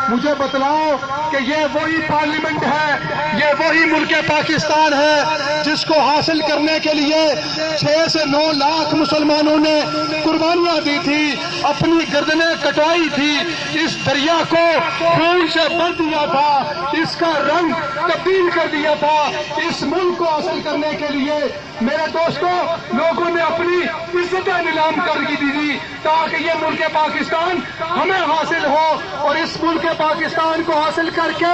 مجھے بتلاؤ کہ یہ وہی پارلیمنٹ ہے، یہ وہی ملک پاکستان ہے جس کو حاصل کرنے کے لیے 6 سے 9 لاکھ مسلمانوں نے قربانیاں دی تھی، اپنی گردنیں کٹوائی تھی، اس دریا کو خون سے بھر دیا تھا، اس کا رنگ تبدیل کر دیا تھا۔ اس ملک کو حاصل کرنے کے لیے میرے دوستوں لوگوں نے اپنی عزتیں نیلام کر دی تھی تاکہ یہ ملک پاکستان ہمیں حاصل ہو، اور اس ملک پاکستان کو حاصل کر کے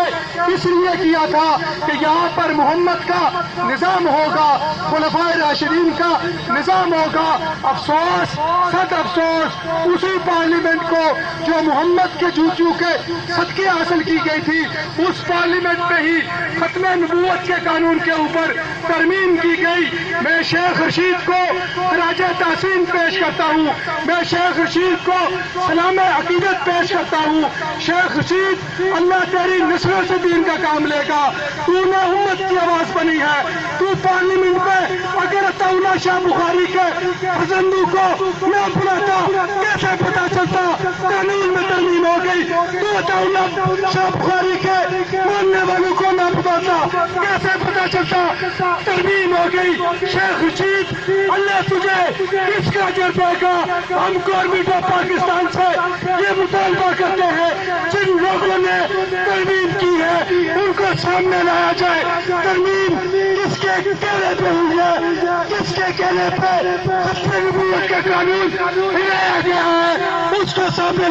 اس لیے کیا تھا کہ یہاں پر محمد کا نظام ہوگا، خلفائے راشدین کا نظام ہوگا۔ افسوس، سخت افسوس، اسی پارلیمنٹ کو جو محمد کے چوچو کے صدقے حاصل کی گئی تھی، اس پارلیمنٹ میں ہی ختم نبوت کے قانون کے اوپر ترمیم کی گئی۔ میں شیخ رشید کو خراج تحسین پیش کرتا ہوں، میں شیخ رشید کو سلام عقیدت پیش کرتا ہوں۔ شیخ رشید، اللہ تیری نسلوں سے دین کا کام لے گا، تو نے امت کی آواز بنی ہے، تو پارلیمنٹ میں اگر عطاءاللہ شاہ بخاری کے فرزندوں کو نہ بلاتا کیسے پتا چلتا قانون میں ترمیم ہو گئی؟ تو عطاءاللہ شاہ بخاری کے ماننے والوں کو نہ بلاتا کیسے پتا چلتا ترمیم ہو گئی؟ شیخ رشید، اللہ تجھے کس کا اجر دے گا؟ ہم گورنمنٹ آف پاکستان سے یہ مطالبہ کرتے ہیں جن لوگوں نے ترمیم کی ہے ان کو سامنے لایا جائے۔ ترمیم کس کے کہنے پہ ہوئی ہے؟ کس کے کہنے پہ ختم نبوت کا قانون ہلایا گیا ہے؟ اس کو سامنے